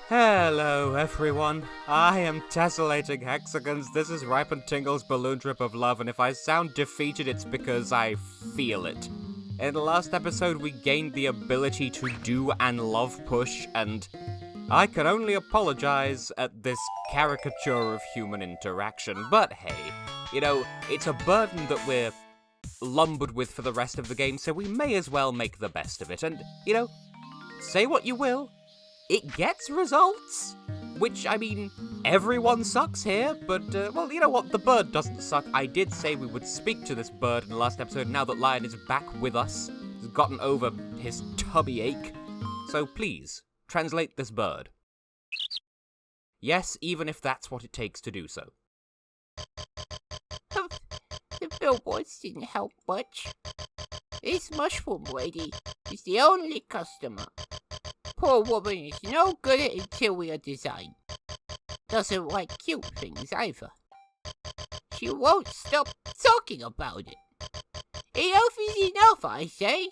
Hello everyone, I am Tessellating Hexagons. This is Ripened Tingle's balloon trip of love, and if I sound defeated, it's because I feel it. In the last episode, we gained the ability to do and love push, and I can only apologize at this caricature of human interaction, but hey, it's a burden that we're lumbered with for the rest of the game, so we may as well make the best of it, and, say what you will, it gets results, which, everyone sucks here, but, well, you know what, the bird doesn't suck. I did say we would speak to this bird in the last episode, now that Lion is back with us, has gotten over his tummy ache, so please, translate this bird. Yes, even if that's what it takes to do so. The billboards didn't help much. This mushroom lady is the only customer. Poor woman is no good at interior design. Doesn't like cute things either. She won't stop talking about it. Enough is enough, I say.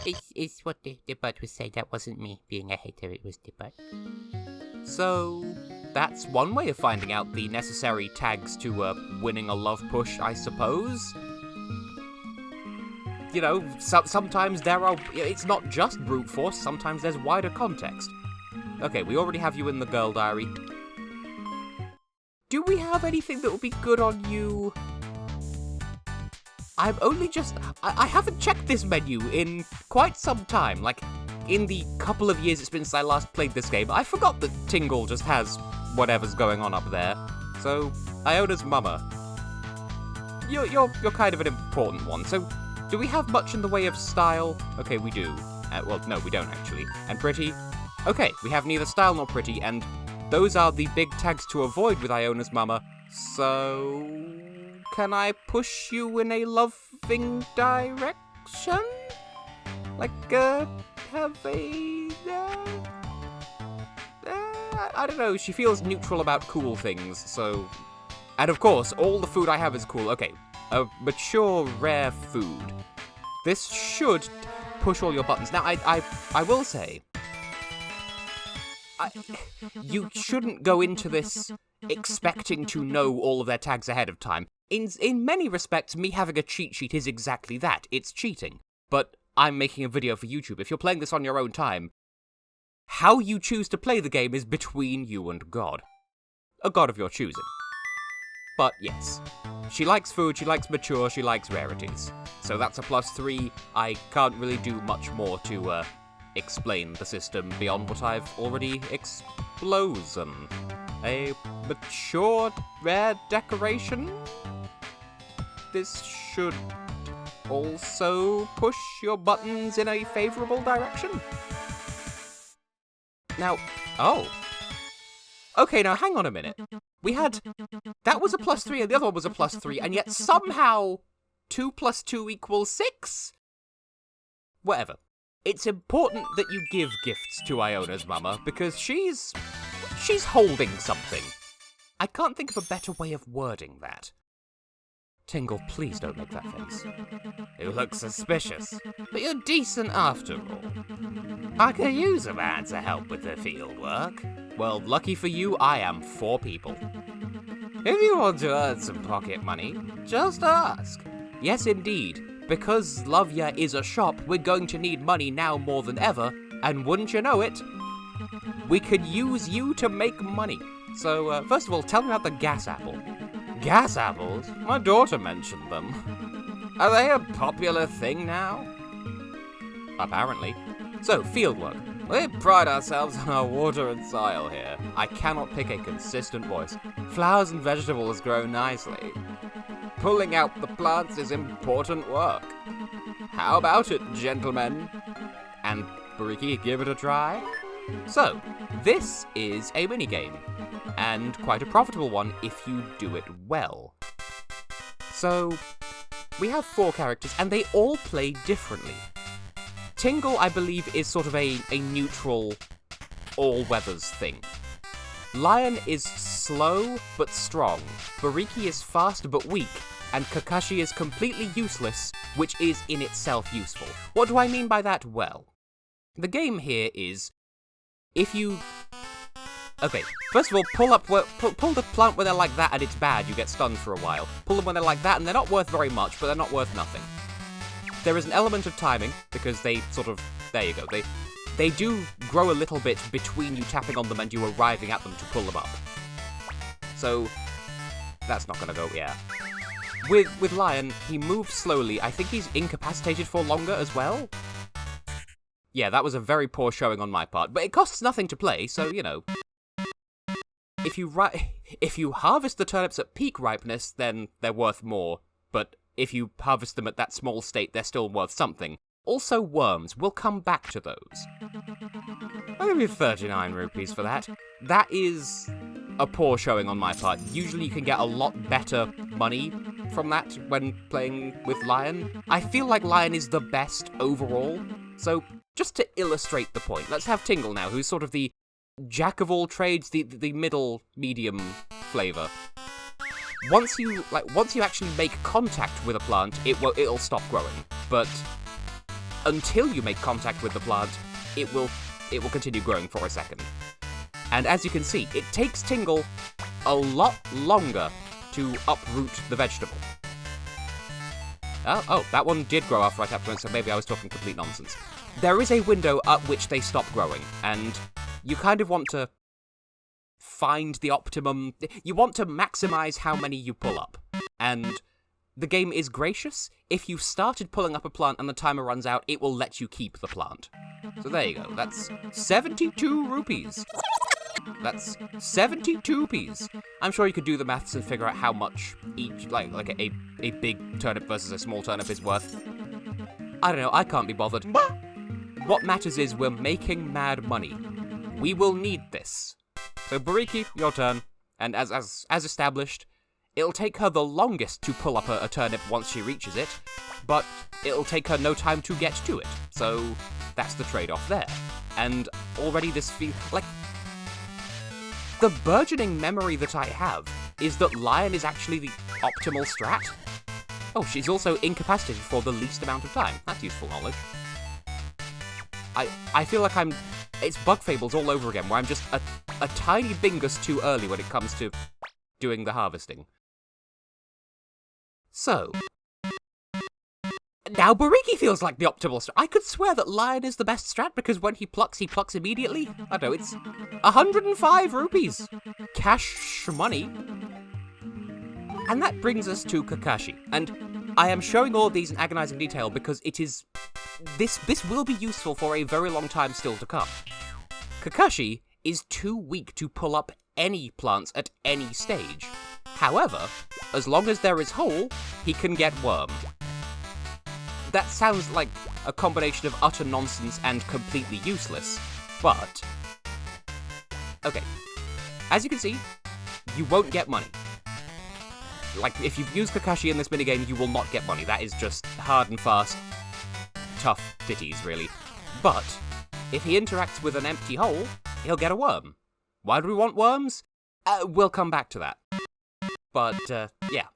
It's what the bird would say. That wasn't me being a hater, it was the bird. So, that's one way of finding out the necessary tags to winning a love push, I suppose. Sometimes it's not just brute force, sometimes there's wider context. Okay, we already have you in the girl diary. Do we have anything that would be good on you? I haven't checked this menu in quite some time, like, in the couple of years it's been since I last played this game. I forgot that Tingle just has whatever's going on up there. So, Iona's mama. You're kind of an important one, so do we have much in the way of style? Okay, we do. Well, no, we don't actually. And pretty? Okay, we have neither style nor pretty, and those are the big tags to avoid with Iona's mama. So, can I push you in a loving direction? Like, have a... I don't know, she feels neutral about cool things, so... And of course, all the food I have is cool. Okay, a mature, rare food. This should push all your buttons. Now, I will say... you shouldn't go into this expecting to know all of their tags ahead of time. In many respects, me having a cheat sheet is exactly that. It's cheating. But I'm making a video for YouTube. If you're playing this on your own time, how you choose to play the game is between you and God. A god of your choosing. But yes, she likes food, she likes mature, she likes rarities. So that's a +3. I can't really do much more to explain the system beyond what I've already explosen. A mature, rare decoration? This should also push your buttons in a favourable direction. Now, oh. Okay, now hang on a minute. We had... That was a +3 and the other one was a +3, and yet somehow 2 + 2 = 6? Whatever. It's important that you give gifts to Iona's mama, because she's holding something. I can't think of a better way of wording that. Tingle, please don't make that face. You look suspicious, but you're decent after all. I could use a man to help with the field work. Well, lucky for you, I am 4 people. If you want to earn some pocket money, just ask. Yes, indeed. Because Lovia is a shop, we're going to need money now more than ever, and wouldn't you know it, we could use you to make money. So, first of all, tell me about the gas apple. Gas apples? My daughter mentioned them. Are they a popular thing now? Apparently. So, fieldwork. We pride ourselves on our water and soil here. I cannot pick a consistent voice. Flowers and vegetables grow nicely. Pulling out the plants is important work. How about it, gentlemen? And, Bariki, give it a try? So, this is a minigame, and quite a profitable one if you do it well. So, we have 4 characters, and they all play differently. Tingle, I believe, is sort of a neutral, all-weathers thing. Lion is slow but strong, Bariki is fast but weak, and Kakashi is completely useless, which is in itself useful. What do I mean by that? Well, the game here is, if you Okay, first of all, pull the plant when they're like that and it's bad, you get stunned for a while. Pull them when they're like that and they're not worth very much, but they're not worth nothing. There is an element of timing, because they sort of... There you go. They do grow a little bit between you tapping on them and you arriving at them to pull them up. So, that's not gonna go, yeah. With Lion, he moves slowly. I think he's incapacitated for longer as well. Yeah, that was a very poor showing on my part, but it costs nothing to play, so, you know. If you harvest the turnips at peak ripeness, then they're worth more, but if you harvest them at that small state, they're still worth something. Also worms, we'll come back to those. I'll give you 39 rupees for that. That is a poor showing on my part. Usually you can get a lot better money from that when playing with Lion. I feel like Lion is the best overall, so just to illustrate the point, let's have Tingle now, who's sort of the jack of all trades, the middle medium flavor. Once you actually make contact with a plant, it'll stop growing. But until you make contact with the plant, it will continue growing for a second. And as you can see, it takes Tingle a lot longer to uproot the vegetable. Oh, that one did grow after I tapped on it, so maybe I was talking complete nonsense. There is a window at which they stop growing, and you kind of want to find the optimum... You want to maximize how many you pull up. And the game is gracious. If you started pulling up a plant and the timer runs out, it will let you keep the plant. So there you go. That's 72 rupees. That's 72 p's. I'm sure you could do the maths and figure out how much each, like a big turnip versus a small turnip is worth. I don't know, I can't be bothered. What matters is we're making mad money. We will need this. So Bariki, your turn. And as established, it'll take her the longest to pull up a turnip once she reaches it, but it'll take her no time to get to it. So that's the trade-off there. And already this feels like... The burgeoning memory that I have is that Lion is actually the optimal strat. Oh, she's also incapacitated for the least amount of time. That's useful knowledge. I feel like it's Bug Fables all over again, where I'm just a tiny bingus too early when it comes to doing the harvesting. So, now Bariki feels like the optimal strat. I could swear that Lion is the best strat because when he plucks immediately. I don't know, it's 105 rupees. Cash money. And that brings us to Kakashi. And I am showing all of these in agonizing detail because it is... This will be useful for a very long time still to come. Kakashi is too weak to pull up any plants at any stage. However, as long as there is hole, he can get worm. That sounds like a combination of utter nonsense and completely useless, but... Okay, as you can see, you won't get money. Like, if you use Kakashi in this minigame, you will not get money. That is just hard and fast, tough titties, really. But, if he interacts with an empty hole, he'll get a worm. Why do we want worms? We'll come back to that. But, yeah.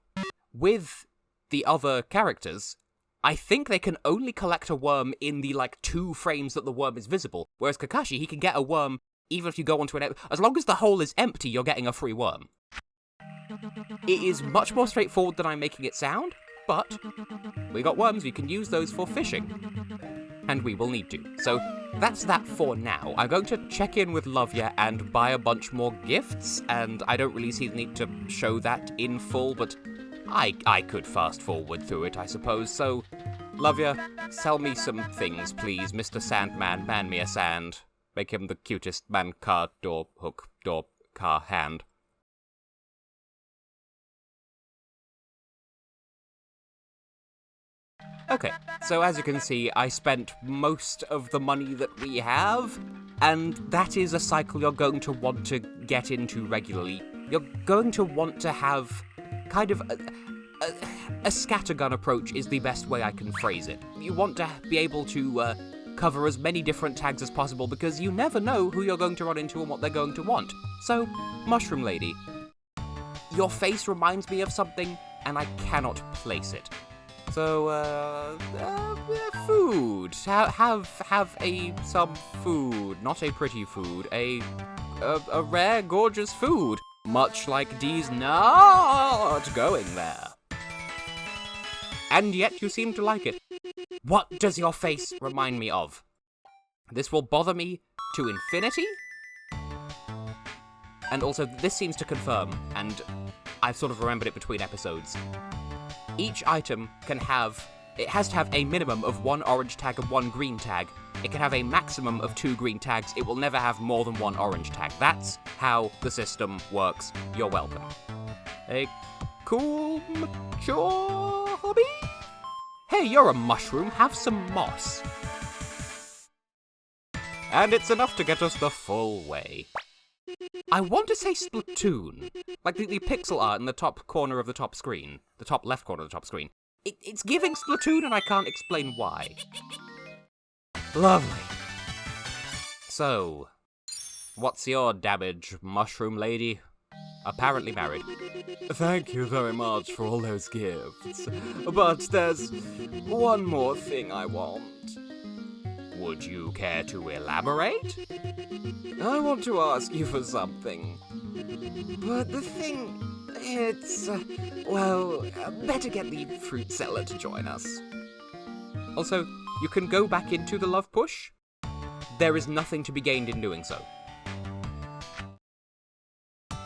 With the other characters, I think they can only collect a worm in the, 2 frames that the worm is visible. Whereas Kakashi, he can get a worm even if you go onto an... As long as the hole is empty, you're getting a free worm. It is much more straightforward than I'm making it sound, but we got worms, we can use those for fishing. And we will need to. So that's that for now. I'm going to check in with Lovia and buy a bunch more gifts, and I don't really see the need to show that in full, but I could fast forward through it, I suppose. So, Lovia, sell me some things, please. Mr. Sandman, man me a sand. Make him the cutest man car door hook door car hand. Okay, so as you can see, I spent most of the money that we have, and that is a cycle you're going to want to get into regularly. You're going to want to have kind of a scattergun approach is the best way I can phrase it. You want to be able to cover as many different tags as possible because you never know who you're going to run into and what they're going to want. So, Mushroom Lady, your face reminds me of something, and I cannot place it. So, food. Have some food. Not a pretty food. A a rare, gorgeous food, much like Dee's not going there. And yet you seem to like it. What does your face remind me of? This will bother me to infinity? And also, this seems to confirm, and I've sort of remembered it between episodes. Each item has to have a minimum of 1 orange tag and 1 green tag. It can have a maximum of 2 green tags. It will never have more than 1 orange tag. That's how the system works. You're welcome. A cool, mature hobby? Hey, you're a mushroom. Have some moss. And it's enough to get us the full way. I want to say Splatoon. Like the pixel art in the top corner of the top screen. The top left corner of the top screen. It's giving Splatoon and I can't explain why. Lovely. So, what's your damage, mushroom lady? Apparently married. Thank you very much for all those gifts. But there's one more thing I want. Would you care to elaborate? I want to ask you for something. But the thing, it's, better get the fruit seller to join us. Also, you can go back into the love push. There is nothing to be gained in doing so.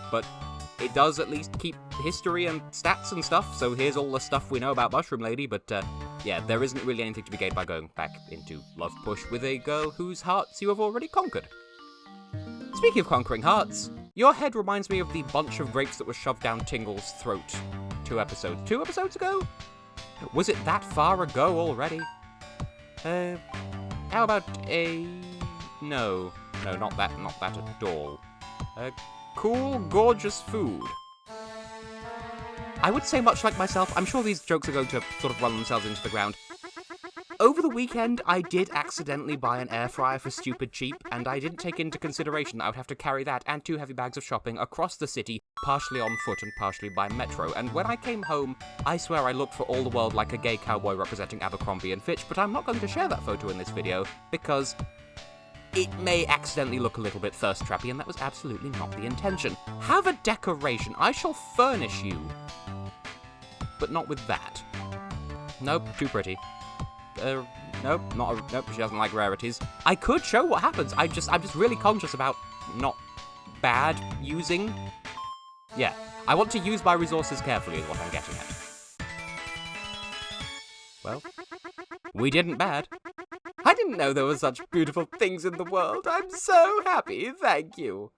But it does at least keep history and stats and stuff, so here's all the stuff we know about Mushroom Lady, but yeah, there isn't really anything to be gained by going back into Love Push with a girl whose hearts you have already conquered. Speaking of conquering hearts, your head reminds me of the bunch of grapes that was shoved down Tingle's throat 2 episodes ago? Was it that far ago already? How about no, not that at all. Cool, gorgeous food. I would say, much like myself, I'm sure these jokes are going to sort of run themselves into the ground. Over the weekend, I did accidentally buy an air fryer for stupid cheap, and I didn't take into consideration that I would have to carry that and 2 heavy bags of shopping across the city, partially on foot and partially by metro. And when I came home, I swear I looked for all the world like a gay cowboy representing Abercrombie & Fitch, but I'm not going to share that photo in this video, because it may accidentally look a little bit thirst trappy, and that was absolutely not the intention. Have a decoration. I shall furnish you. But not with that. Nope, too pretty. Nope, she doesn't like rarities. I could show what happens. I'm just really conscious about not bad using. Yeah, I want to use my resources carefully is what I'm getting at. Well, we didn't bad. I didn't know there were such beautiful things in the world. I'm so happy, thank you.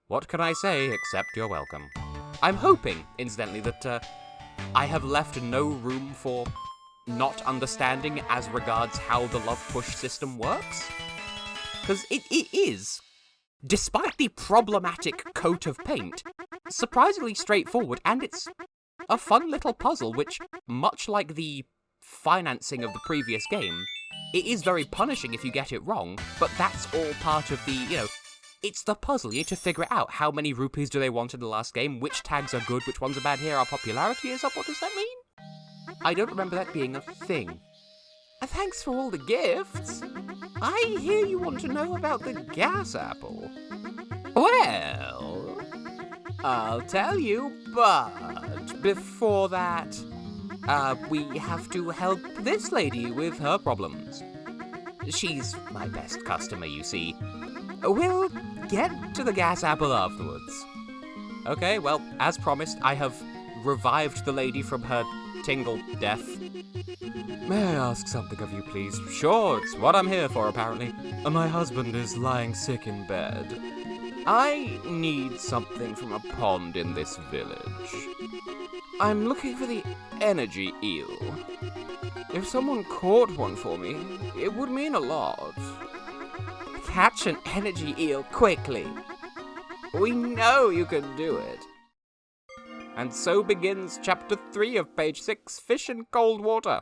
What can I say except you're welcome? I'm hoping, incidentally, that I have left no room for not understanding as regards how the love push system works. Because it is, despite the problematic coat of paint, surprisingly straightforward, and it's a fun little puzzle which, much like the financing of the previous game, it is very punishing if you get it wrong, but that's all part of the, it's the puzzle. You need to figure it out. How many rupees do they want in the last game? Which tags are good? Which ones are bad? Here, our popularity is up. What does that mean? I don't remember that being a thing. Thanks for all the gifts. I hear you want to know about the gas apple. Well, I'll tell you, but before that, we have to help this lady with her problems. She's my best customer, you see. We'll get to the gas apple afterwards. Okay, well, as promised, I have revived the lady from her tingle death. May I ask something of you, please? Sure, it's what I'm here for, apparently. My husband is lying sick in bed. I need something from a pond in this village. I'm looking for the energy eel. If someone caught one for me, it would mean a lot. Catch an energy eel quickly. We know you can do it. And so begins chapter 3 of page 6, Fish in Cold Water.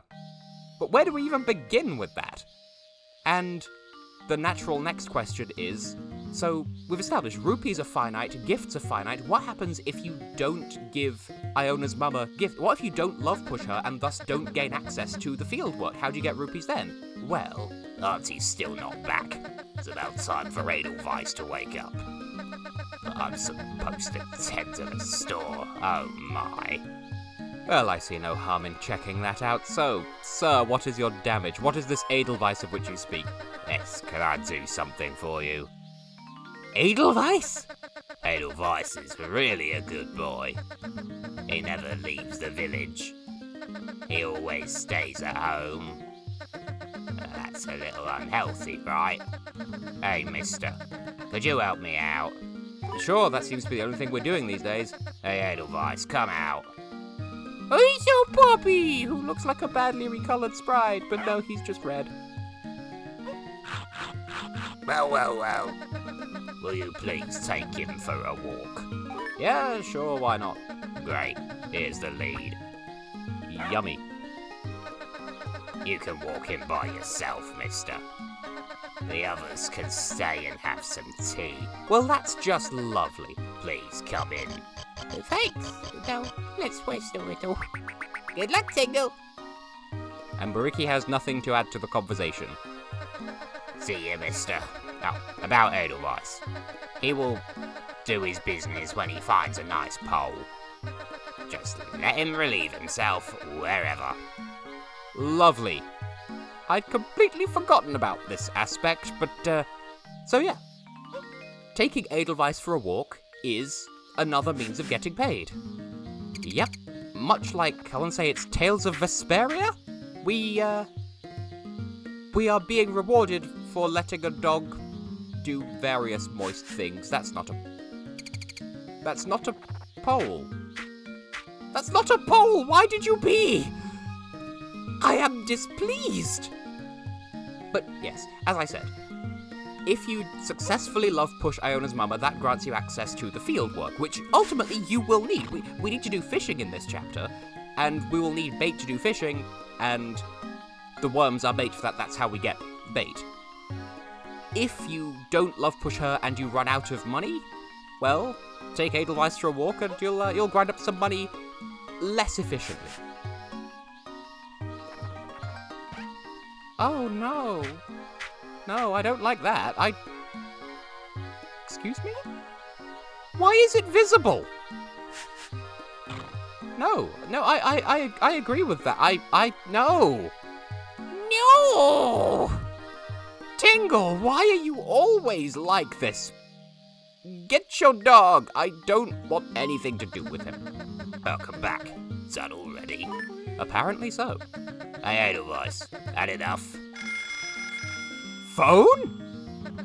But where do we even begin with that? And the natural next question is, so we've established rupees are finite, gifts are finite. What happens if you don't give Iona's mum a gift? What if you don't love push her and thus don't gain access to the field work? How do you get rupees then? Well, Auntie's still not back. It's about time for Edelweiss to wake up. I'm supposed to tend to the store. Oh my. Well, I see no harm in checking that out. So, sir, what is your damage? What is this Edelweiss of which you speak? Yes, can I do something for you? Edelweiss? Edelweiss is really a good boy. He never leaves the village. He always stays at home. That's a little unhealthy, right? Hey, mister, could you help me out? Sure, that seems to be the only thing we're doing these days. Hey, Edelweiss, come out. He's your puppy, who looks like a badly recolored sprite, but no, he's just red. Well. Will you please take him for a walk? Yeah, sure, why not? Great, here's the lead. Yummy. You can walk him by yourself, mister. The others can stay and have some tea. Well, that's just lovely. Please come in. Thanks. Now, let's waste a little. Good luck, Tingle. And Bariki has nothing to add to the conversation. See you, mister. Now, about Edelweiss. He will do his business when he finds a nice pole. Just let him relieve himself wherever. Lovely. I'd completely forgotten about this aspect, but, so yeah. Taking Edelweiss for a walk is another means of getting paid. Yep, much like, I want to say it's Tales of Vesperia? We are being rewarded for letting a dog do various moist things. That's not a pole. That's not a pole! Why did you pee? I am displeased. But yes, as I said, if you successfully love push Iona's mama, that grants you access to the field work, which ultimately you will need. We need to do fishing in this chapter, and we will need bait to do fishing, and the worms are bait for that. That's how we get bait. If you don't love push her and you run out of money, well, take Edelweiss for a walk and you'll grind up some money less efficiently. Oh no. No, I don't like that. Excuse me? Why is it visible? No, I agree with that. No. No! Tingle, why are you always like this? Get your dog. I don't want anything to do with him. Welcome back. Done already? Apparently so. Hey, Edelweiss, had enough? Phone?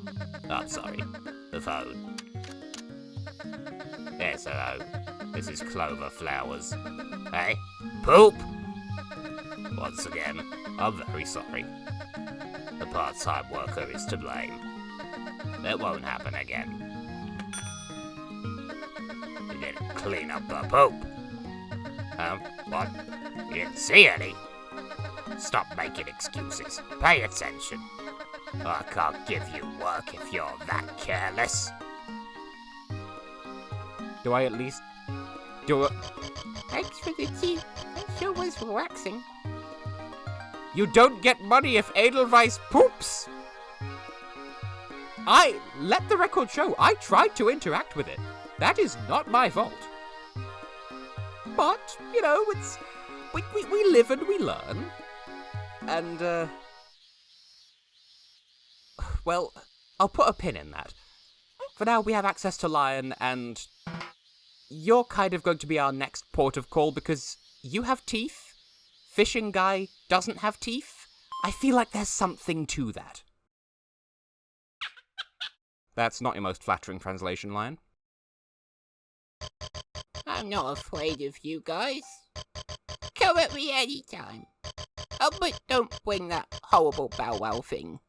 I'm sorry, the phone. Yes, hello. This is Clover Flowers. Hey, poop! Once again, I'm very sorry. The part-time worker is to blame. It won't happen again. You didn't clean up the poop. What? You didn't see any? Stop making excuses. Pay attention. I can't give you work if you're that careless. Do I at least do it? Thanks for the tea. That sure was relaxing. You don't get money if Edelweiss poops! Let the record show, I tried to interact with it. That is not my fault. But, you know, it's... We live and we learn. And, well, I'll put a pin in that. For now, we have access to Lion, and you're kind of going to be our next port of call because you have teeth. Fishing guy doesn't have teeth. I feel like there's something to that. That's not your most flattering translation, Lion. I'm not afraid of you guys. Come at me anytime. Oh, but don't bring that horrible bow wow thing.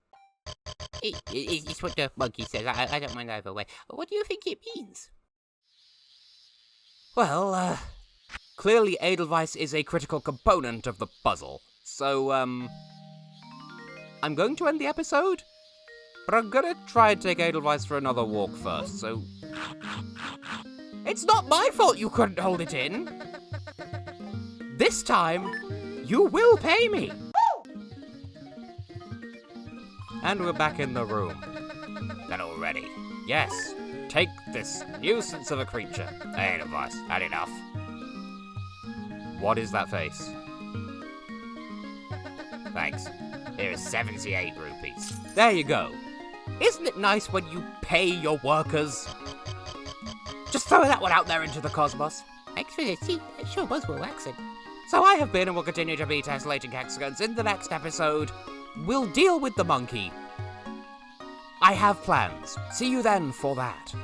It's what the monkey says. I don't mind either way. What do you think it means? Well, clearly Edelweiss is a critical component of the puzzle. So, I'm going to end the episode, but I'm gonna try and take Edelweiss for another walk first, so... It's not my fault you couldn't hold it in! This time, you will pay me! And we're back in the room. Done already? Yes, take this nuisance of a creature. Hey, boss, had enough. What is that face? Thanks. Here is 78 rupees. There you go. Isn't it nice when you pay your workers? Just throw that one out there into the cosmos. Thanks for the tea. It sure was relaxing. So I have been and will continue to be Tessellating Hexagons. In the next episode, we'll deal with the monkey. I have plans. See you then for that.